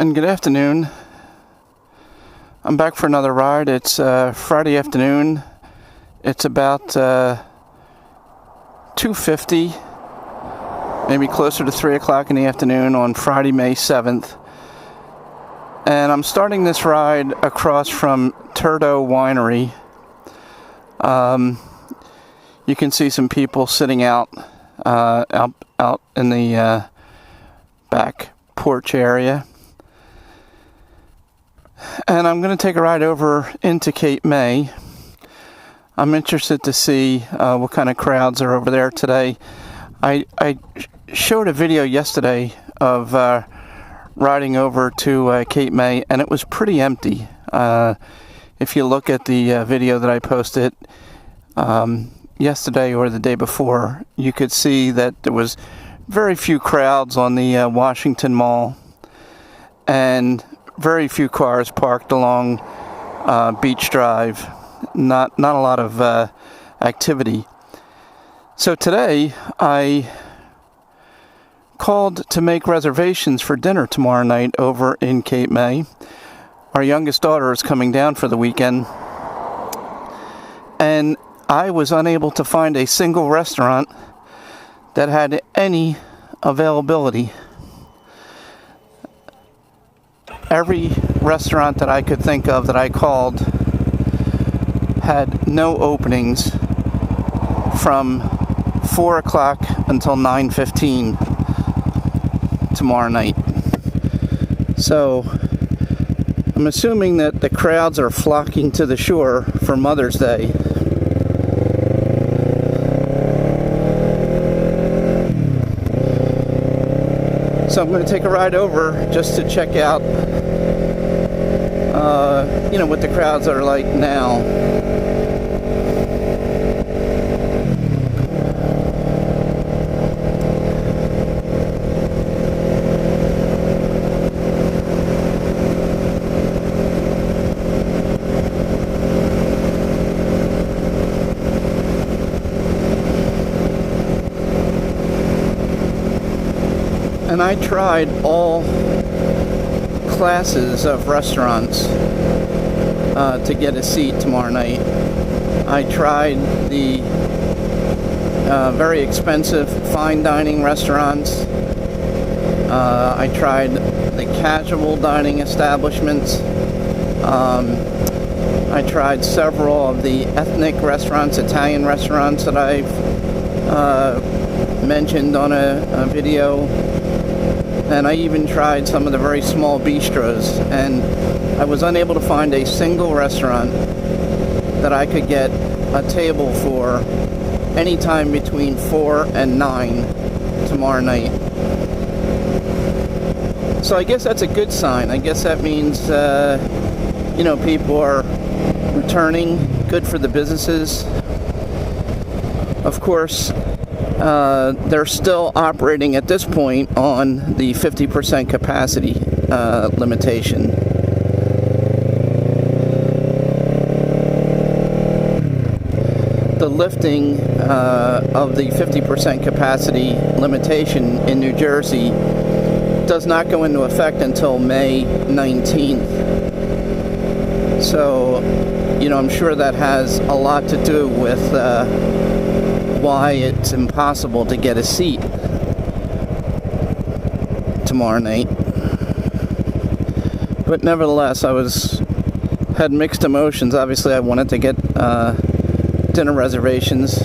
And good afternoon. I'm back for another ride. It's Friday afternoon. It's about 2:50, maybe closer to 3 o'clock in the afternoon on Friday, May 7th. And I'm starting this ride across from Turdo Winery. You can see some people sitting out in the back porch area. And I'm going to take a ride over into Cape May. I'm interested to see what kind of crowds are over there today. I showed a video yesterday of riding over to Cape May, and it was pretty empty. If you look at the video that I posted yesterday or the day before, you could see that there was very few crowds on the Washington Mall, and very few cars parked along Beach Drive. Not a lot of activity. So today I called to make reservations for dinner tomorrow night over in Cape May. Our youngest daughter is coming down for the weekend, and I was unable to find a single restaurant that had any availability. Every restaurant that I could think of that I called had no openings from 4 o'clock until 9:15 tomorrow night. So I'm assuming that the crowds are flocking to the shore for Mother's Day. So I'm going to take a ride over just to check out what the crowds are like now. And I tried all classes of restaurants to get a seat tomorrow night. I tried the very expensive fine dining restaurants. I tried the casual dining establishments. I tried several of the ethnic restaurants, Italian restaurants that I've mentioned on a video. And I even tried some of the very small bistros, and I was unable to find a single restaurant that I could get a table for anytime between 4 and 9 tomorrow night. So I guess that's a good sign. I guess that means, people are returning. Good for the businesses. Of course, they're still operating at this point on the 50% capacity limitation. The lifting of the 50% capacity limitation in New Jersey does not go into effect until May 19th. So, I'm sure that has a lot to do with why it's impossible to get a seat tomorrow night. But nevertheless, I had mixed emotions. Obviously, I wanted to get dinner reservations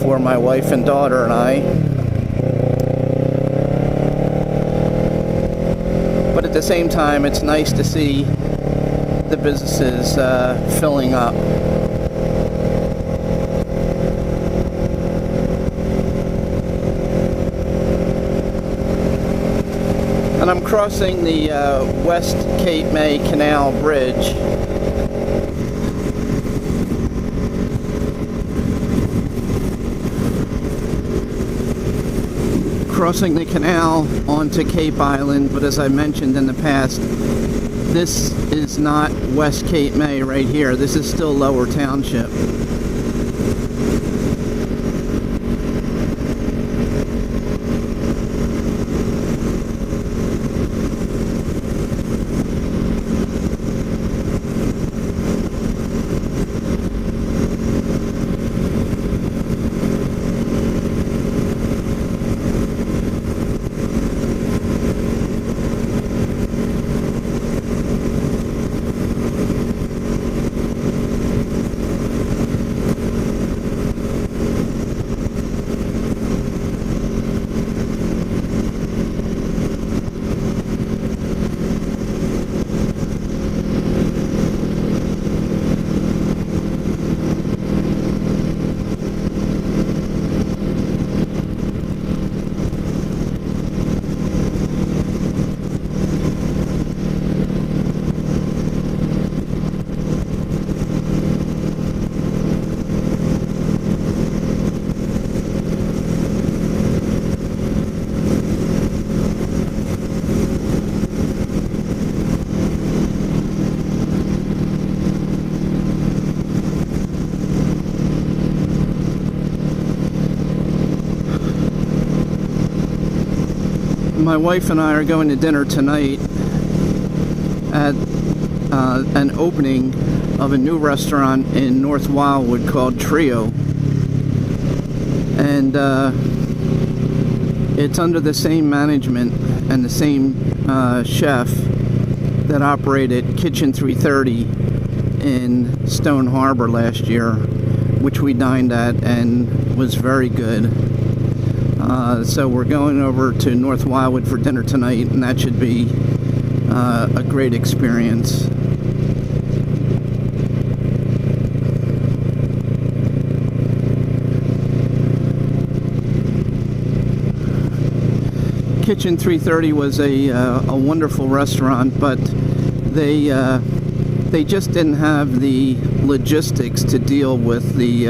for my wife and daughter and I. But at the same time, it's nice to see the businesses filling up. And I'm crossing the West Cape May Canal Bridge. Crossing the canal onto Cape Island, but as I mentioned in the past, this is not West Cape May right here. This is still Lower Township. My wife and I are going to dinner tonight at an opening of a new restaurant in North Wildwood called Trio. And it's under the same management and the same chef that operated Kitchen 330 in Stone Harbor last year, which we dined at and was very good. So we're going over to North Wildwood for dinner tonight, and that should be a great experience. Kitchen 330 was a wonderful restaurant, but they just didn't have the logistics to deal with the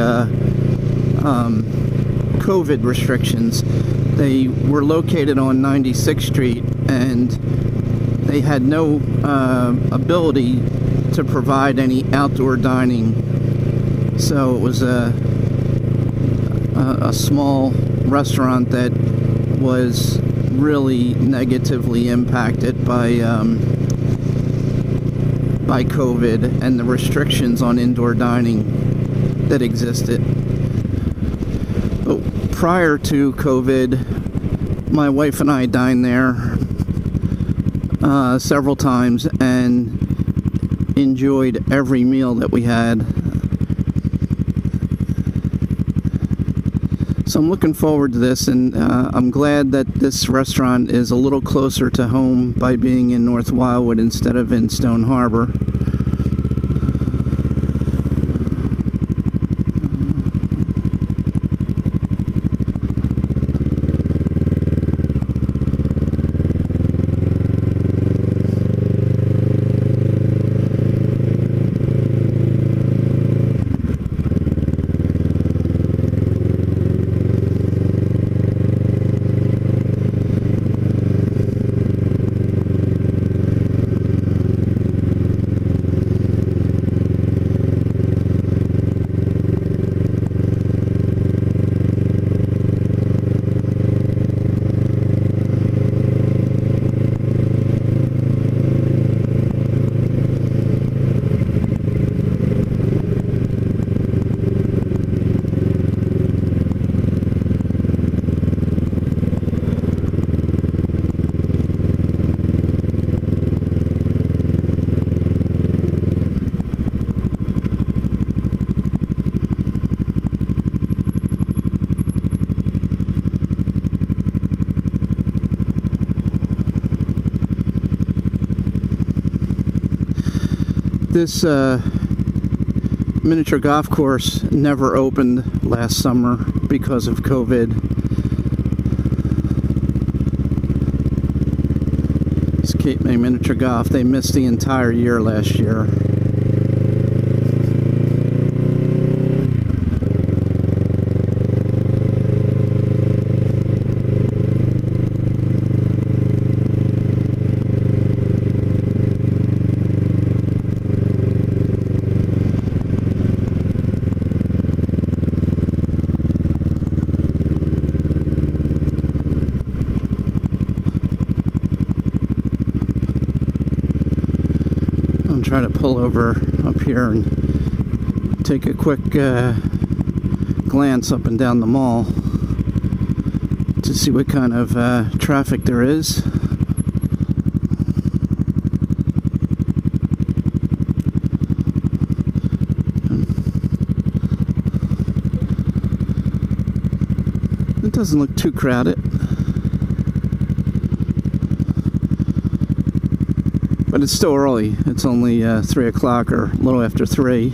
COVID restrictions. They were located on 96th Street, and they had no ability to provide any outdoor dining. So it was a small restaurant that was really negatively impacted by COVID and the restrictions on indoor dining that existed. But prior to COVID, my wife and I dined there several times and enjoyed every meal that we had. So I'm looking forward to this, and I'm glad that this restaurant is a little closer to home by being in North Wildwood instead of in Stone Harbor. This miniature golf course never opened last summer because of COVID. It's Cape May Miniature Golf. They missed the entire year last year. Try to pull over up here and take a quick glance up and down the mall to see what kind of traffic there is. It doesn't look too crowded. But it's still early. It's only 3 o'clock or a little after 3.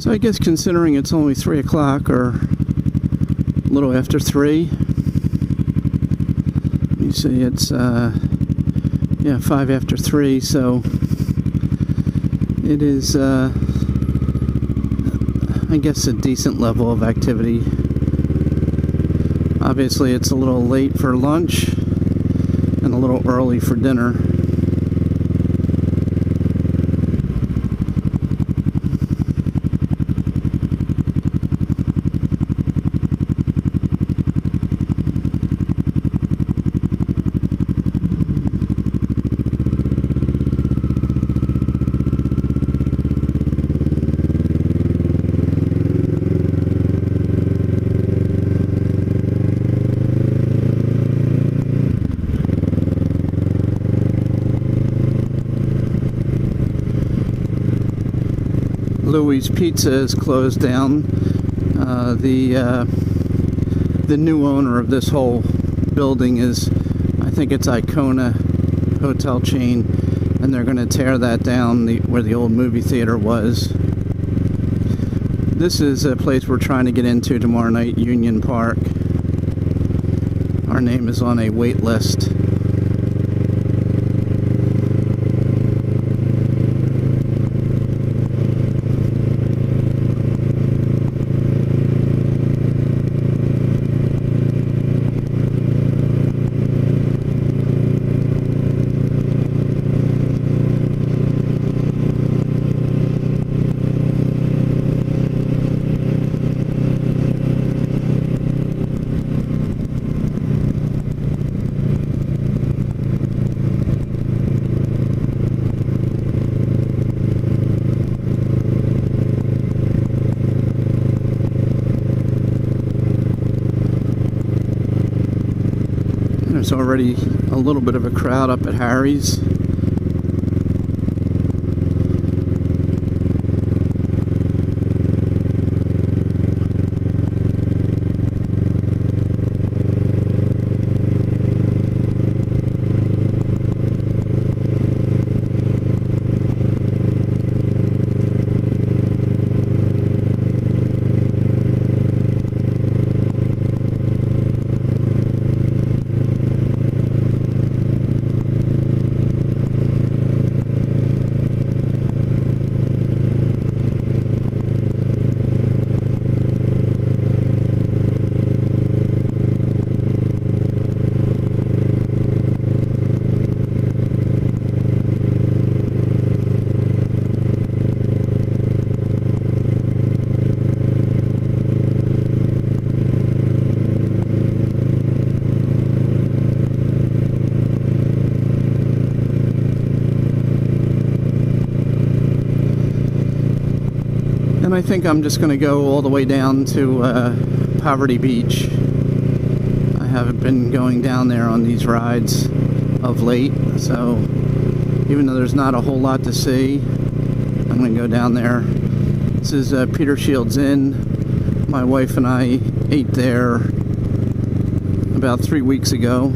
So I guess considering it's only 3 o'clock or a little after 3, you see it's 5 after 3, so it is I guess a decent level of activity. Obviously it's a little late for lunch and a little early for dinner. Louis Pizza is closed down. The new owner of this whole building is, I think it's Icona hotel chain, and they're going to tear that down where the old movie theater was. This is a place we're trying to get into tomorrow night, Union Park. Our name is on a wait list. There's already a little bit of a crowd up at Harry's. And I think I'm just going to go all the way down to Poverty Beach. I haven't been going down there on these rides of late, so even though there's not a whole lot to see, I'm going to go down there. This is Peter Shields Inn. My wife and I ate there about 3 weeks ago.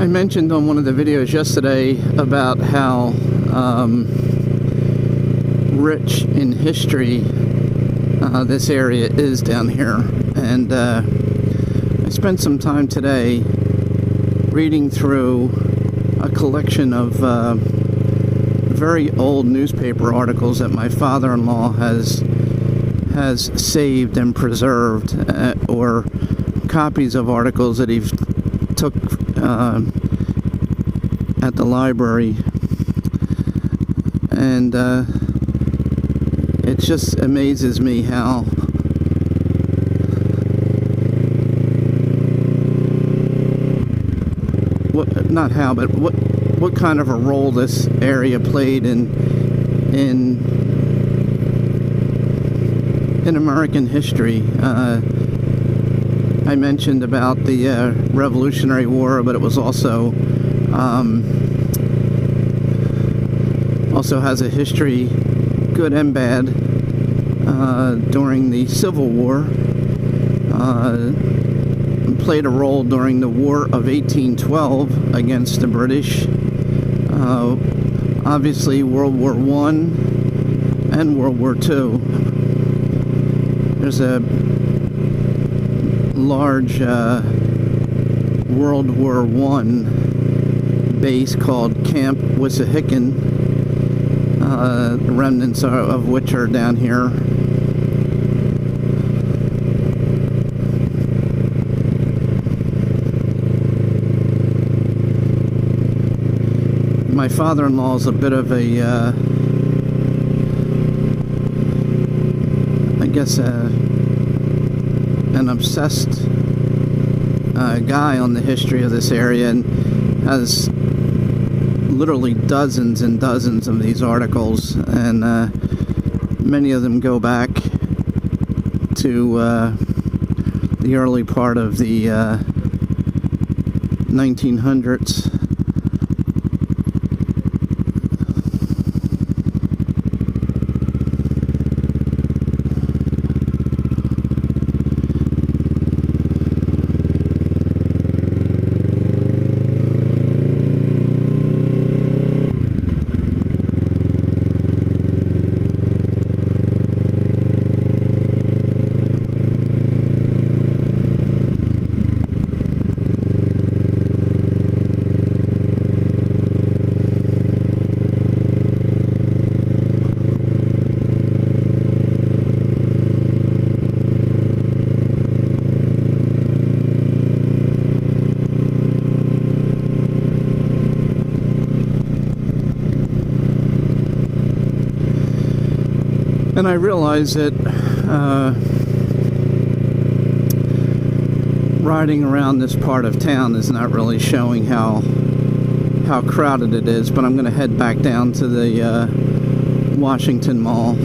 I mentioned on one of the videos yesterday about how rich in history this area is down here, and I spent some time today reading through a collection of very old newspaper articles that my father-in-law has saved and preserved, or copies of articles that he took at the library, and it just amazes me how what kind of a role this area played in American history. I mentioned about the Revolutionary War, but it was also has a history, good and bad, during the Civil War. Played a role during the War of 1812 against the British. Obviously World War I and World War II. There's a large World War I base called Camp Wissahickon, remnants of which are down here. My father-in-law is a bit of a, I guess, an obsessed guy on the history of this area, and has literally dozens and dozens of these articles, and many of them go back to the early part of the 1900s. And I realize that riding around this part of town is not really showing how crowded it is, but I'm going to head back down to the Washington Mall.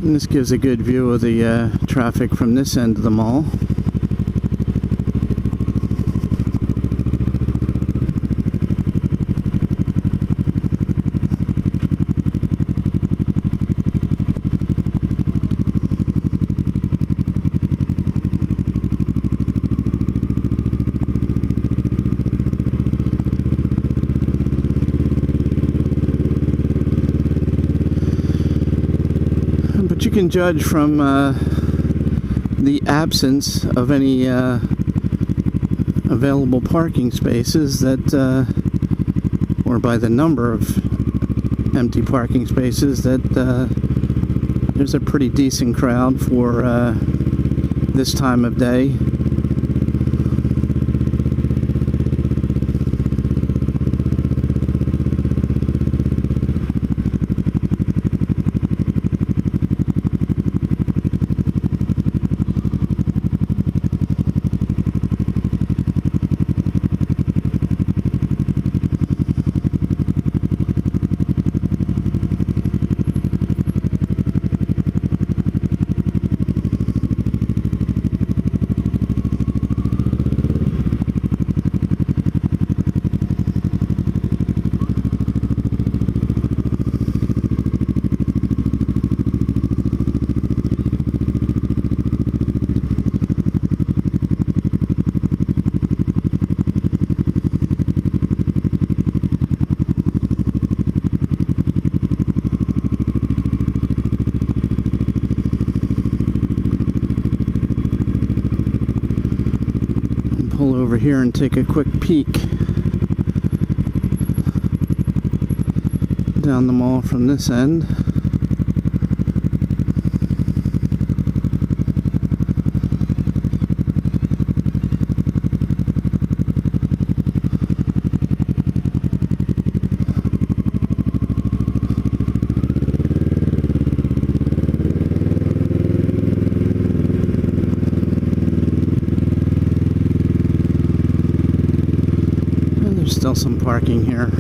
And this gives a good view of the traffic from this end of the mall. But you can judge from the absence of any available parking spaces that, or by the number of empty parking spaces, that there's a pretty decent crowd for this time of day. Pull over here and take a quick peek down the mall from this end. Still some parking here.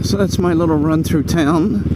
So that's my little run through town.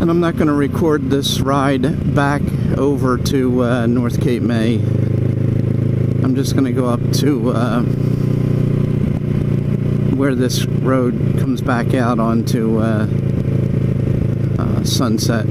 And I'm not going to record this ride back over to North Cape May. I'm just going to go up to where this road comes back out onto Sunset.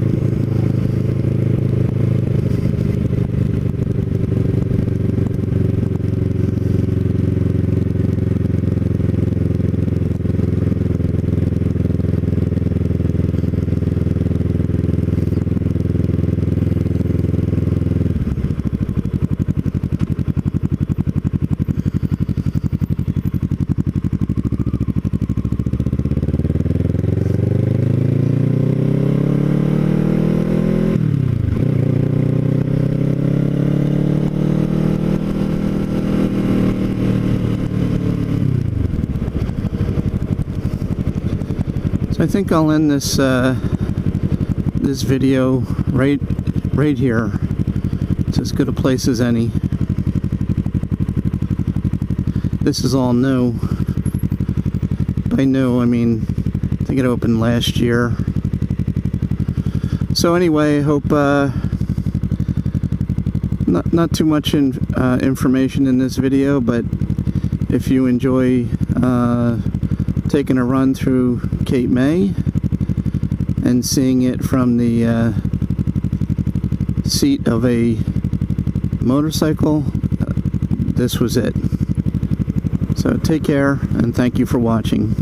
So I think I'll end this this video right here. It's as good a place as any. This is all new. By new, I mean I think it opened last year. So anyway, I hope not too much information in this video, but if you enjoy taking a run through Cape May and seeing it from the seat of a motorcycle, this was it. So take care and thank you for watching.